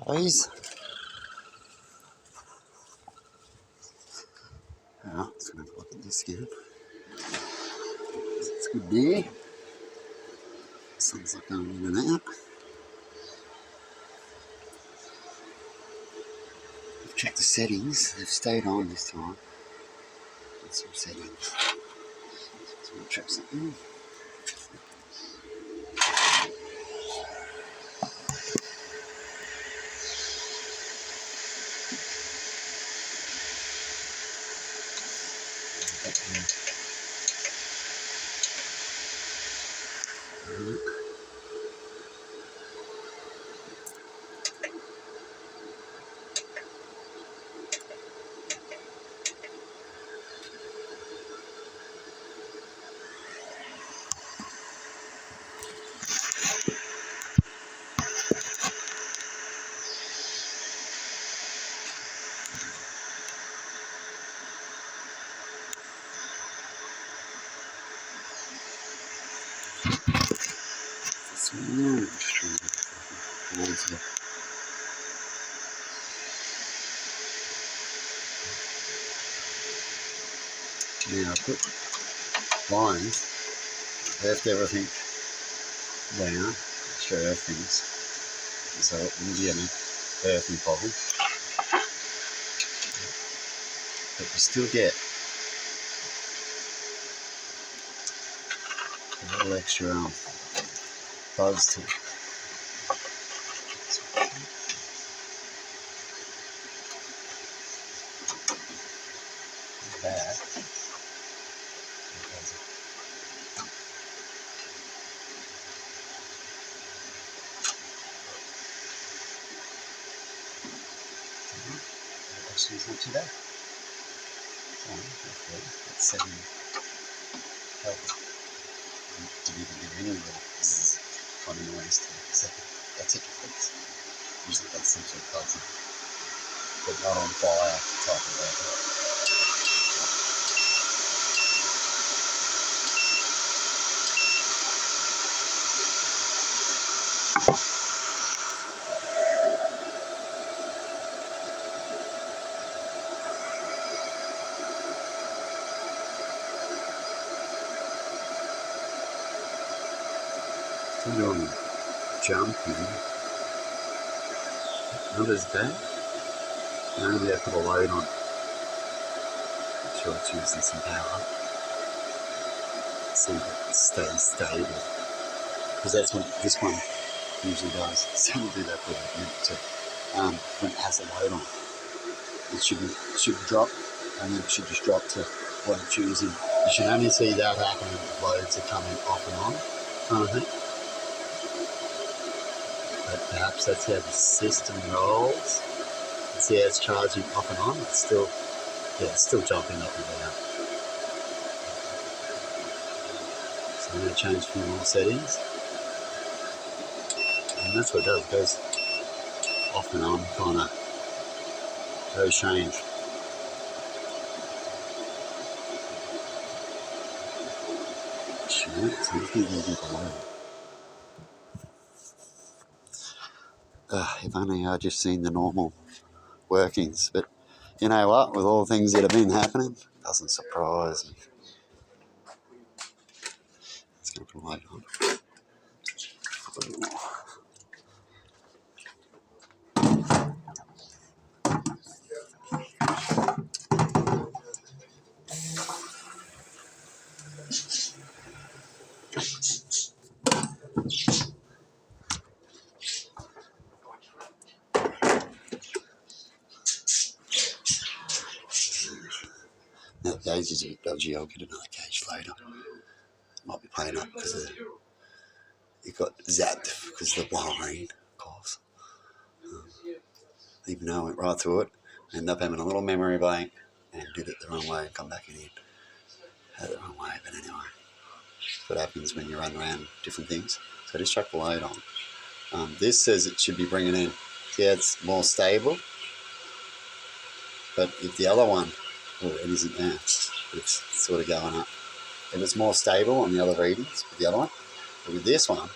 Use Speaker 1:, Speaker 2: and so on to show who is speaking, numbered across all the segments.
Speaker 1: Please. Let's have a look at this again. It's good there. Sun's like going in and out. I've checked the settings. They've stayed on this time. That's some settings. So we'll check something. Now I put lines, left everything down, extra earthings, so it wouldn't be any earthing problem. But you still get a little extra buzz to it. Bad. Actually, it's not too bad. That's 7 healthy. Didn't even do any of this is kind of noise to it. So that's it. Usually that's some sort of buzz, but not on fire type of thing. Still doing jumping. Not as bad. Maybe I put a load on. Make sure it's using some power. See if it stays stable. Because that's what this one usually does. So we'll do that for a minute too. When it has a load on, it should drop, and then it should just drop to what it's using. You should only see that happen when loads are coming off and on, kind of thing. But perhaps that's how the system rolls. See how it's charging off and on. It's still jumping up and down. So I'm going to change a few more settings. And that's what it does. It goes off and on, kind of very strange. Shit, so let's get below. If only I'd just seen the normal workings, but you know what, with all the things that have been happening, it doesn't surprise me. Let's go for the light on. A little more. Now the gauge is a bit dodgy. I'll get another gauge later. Might be playing up because it got zapped because of the wiring, of course. Even though I went right through it, I ended up having a little memory blank and did it the wrong way and come back in. Had it the wrong way, but anyway. That's what happens when you run around different things. So I just chucked the load on. This says it should be bringing in, yeah, it's more stable. But if the other one, it isn't there. It's sort of going up. it was more stable on the other readings with the other one. But with this one,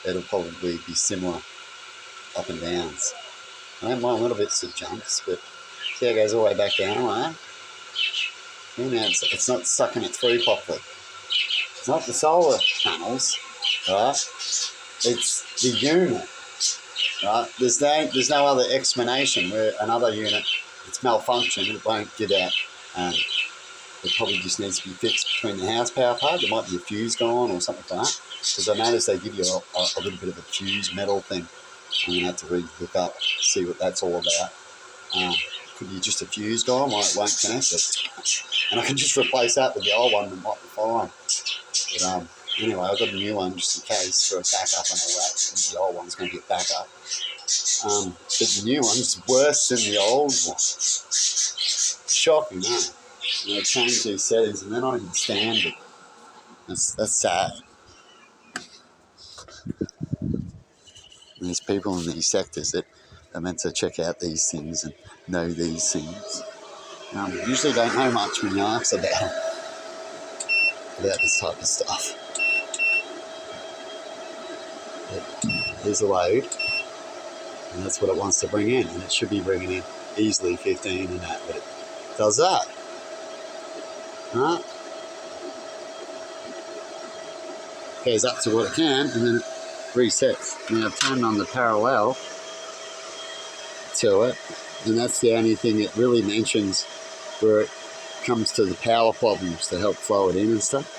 Speaker 1: it'll probably be similar up and downs. I don't mind little bits of jumps, but see how it goes all the way back down, right? You know, it's not sucking it through properly. It's not the solar panels, right? It's the unit, right? There's no other explanation where another unit, it's malfunctioned, it won't give out. It probably just needs to be fixed between the house power part. There might be a fuse gone or something like that. Because I noticed they give you a little bit of a fuse metal thing. I'm going to have to re-look up, see what that's all about. Could be just a fuse gone, why it won't connect it. And I can just replace that with the old one, that might be fine. But anyway, I've got a new one just in case for a backup and all that. And the old one's going to get backup. But the new one's worse than the old one. Shocking, huh? They change these settings and they're not even standard. That's sad. And there's people in these sectors that are meant to check out these things and know these things. Usually don't know much when you ask about this type of stuff. But here's a load, and that's what it wants to bring in, and it should be bringing in easily 15 and that, but it does that. Right? Goes up to what it can, and then it resets. Now I've turned on the parallel to it, and that's the only thing it really mentions where it comes to the power problems to help flow it in and stuff.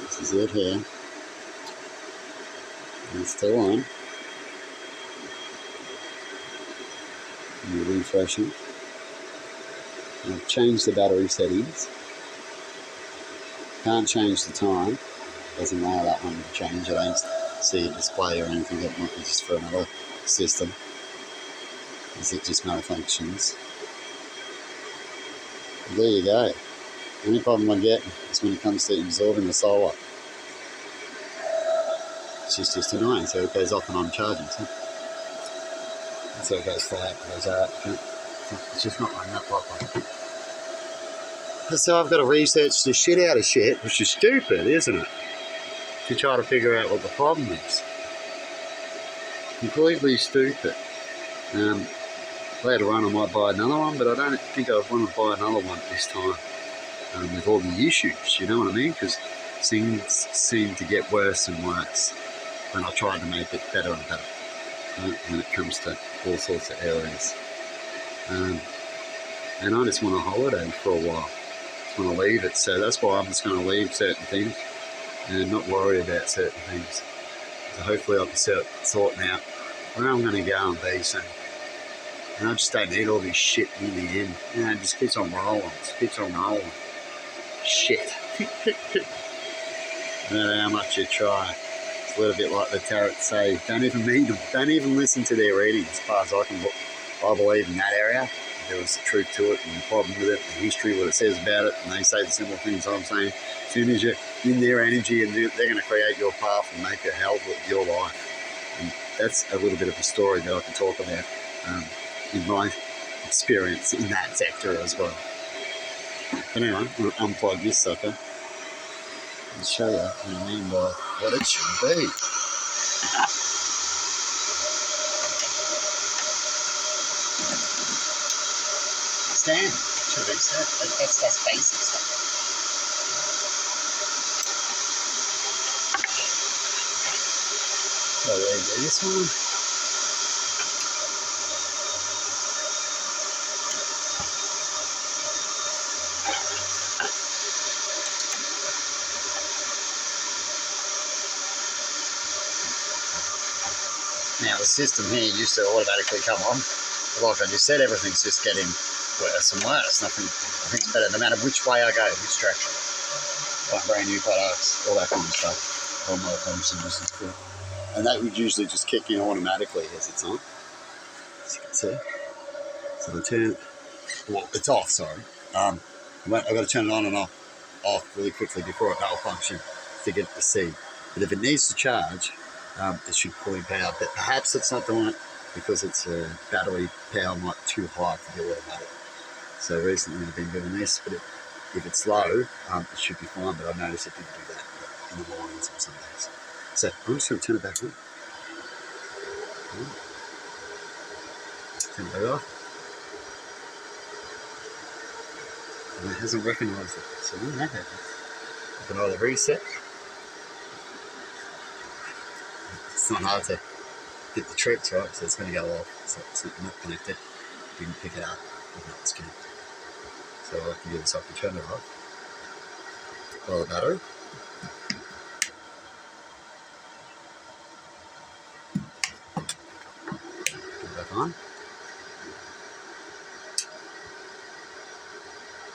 Speaker 1: This is it here. It's still on. And you're refreshing. And I've changed the battery settings. Can't change the time. Doesn't allow that one to change. I don't see a display or anything. That might be just for another system. Is it just malfunctions? Well, there you go. The only problem I get is when it comes to absorbing the solar. It's just annoying. So it goes off and on charging. So it goes flat, it goes out. It's just not running that properly. So I've got to research the shit out of shit, which is stupid, isn't it? To try to figure out what the problem is. Completely stupid. Later on I might buy another one, but I don't think I want to buy another one this time with all the issues, you know what I mean? Because things seem to get worse and worse when I try to make it better and better, right? When it comes to all sorts of areas. And I just want a holiday for a while. I just want to leave it, so that's why I'm just going to leave certain things and not worry about certain things. So hopefully I can start sorting out where I'm going to go and be soon. And I just don't need all this shit in the end. You know, it just keeps on rolling. Just keeps on rolling. Shit. No matter how much you try. It's a little bit like the tarot say, don't even read them. Don't even listen to their readings as far as I can look. I believe in that area. There was the truth to it and the problem with it, the history, what it says about it, and they say the similar things I'm saying. As soon as you're in their energy, and they're going to create your path and make it hell with your life. And that's a little bit of a story that I can talk about in my experience in that sector as well. But anyway, we'll unplug this sucker and show you what I mean by what it should be. Stand. Should be stand. That's basic stuff. So there you go, this one. Now the system here used to automatically come on. Like I just said, everything's just getting worse and worse. Nothing's better, no matter which way I go, which direction. Like brand new products, all that kind of stuff. All my functions and stuff. And that would usually just kick in automatically as it's on. As you can see. So the turn, well, it's off, sorry. I've got to turn it on and off really quickly before it malfunction to get it to see. But if it needs to charge, it should fully power. But perhaps it's not doing it because its battery power might be too high for the automatic. So recently I've been doing this, but If it's low, it should be fine, but I noticed it didn't do that in the mornings or some days. So I'm just going to turn it back on. Turn it back off. And it hasn't recognised it. So when that happens, I can either reset. It's not hard to get the trips right, so it's going to go off. So it's not connected. Didn't pick it up. It's connected. So I can do this, I can turn it off. Follow the battery. Put it back on.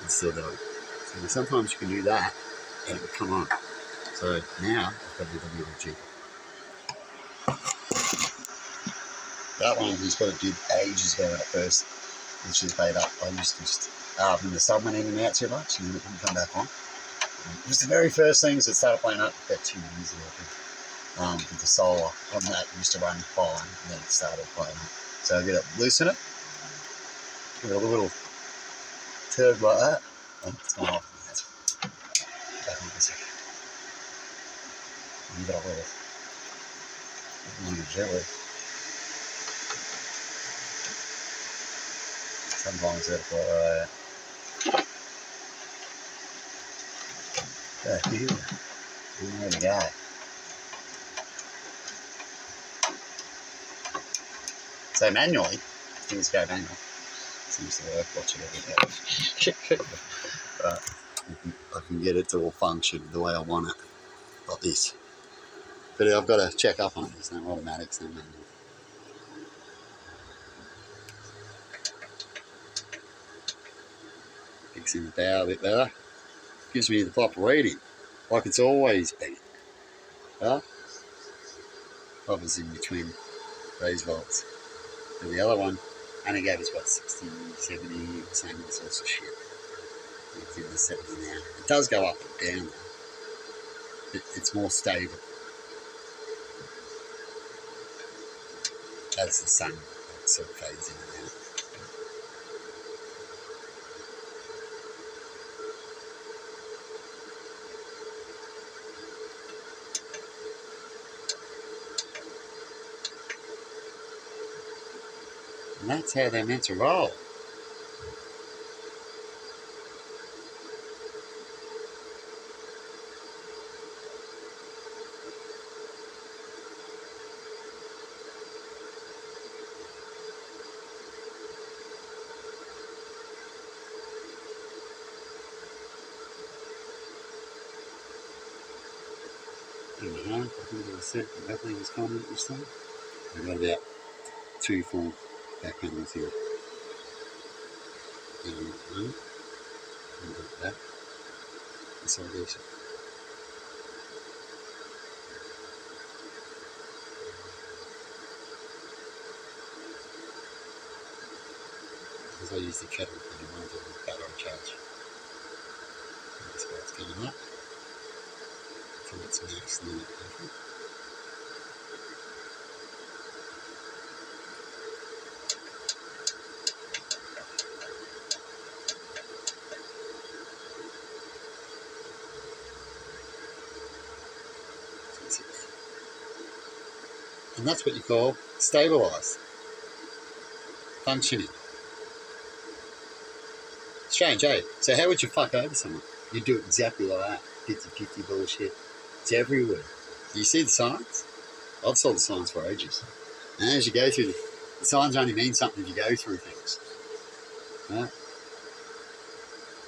Speaker 1: And still going. So sometimes you can do that and it will come on. So now I've got the WLG. That one was what it did ages ago when it first literally played up. I used to just, when the sub went in and out too much and then it wouldn't come back on. It was the very first things that started playing up about 2 years ago, I think. With the solar on that used to run fine and then it started playing up. So I get it, loosen it, give it a little turd like that, and it's gone off. Back on for a second. Leave it a little gently. Sometimes it's like that. Back here. There we go. So manually, things go manual. Seems to work. Watch it every day. But I can get it to all function the way I want it, like this. But I've got to check up on it. There's no automatics, no manual. Fixing the power a bit better. Gives me the proper reading, like it's always been. Hovers in between these volts. And the other one only gave us what, 60, 70, same sorts of shit. It's in the 70 now. It does go up and down though. It's more stable as the sun sort of fades in and out. And that's how they're meant to roll. I think it was set. Nothing was common this time. We've got about 2 full back panels here. And that. That's all this. Because I use the kettle for the amount of battery charge. That's why it's coming up. So it's max and then it comes. And that's what you call stabilised, functioning. Strange, eh? So how would you fuck over someone? You do it exactly like that. 50-50 bullshit. It's everywhere. Do you see the signs? I've saw the signs for ages. And as you go through the signs only mean something if you go through things. Right?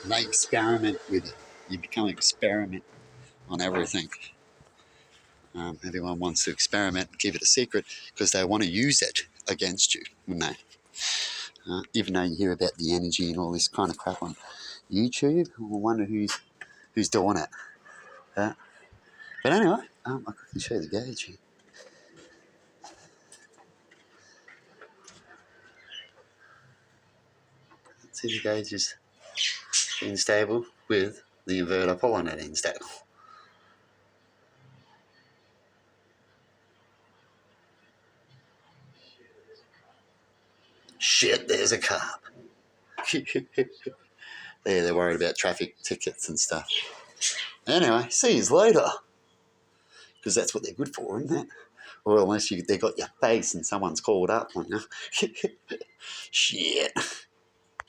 Speaker 1: And they experiment with it. You become an experiment on everything. Everyone wants to experiment and keep it a secret because they want to use it against you, wouldn't they? Even though you hear about the energy and all this kind of crap on YouTube, I wonder who's doing it. But anyway, I can show you the gauge here. See the gauge is unstable with the inverter pulling it unstable. Shit, there's a carp. they're worried about traffic tickets and stuff. Anyway, see you later. Because that's what they're good for, isn't it? Or unless they got your face and someone's called up on you. Shit.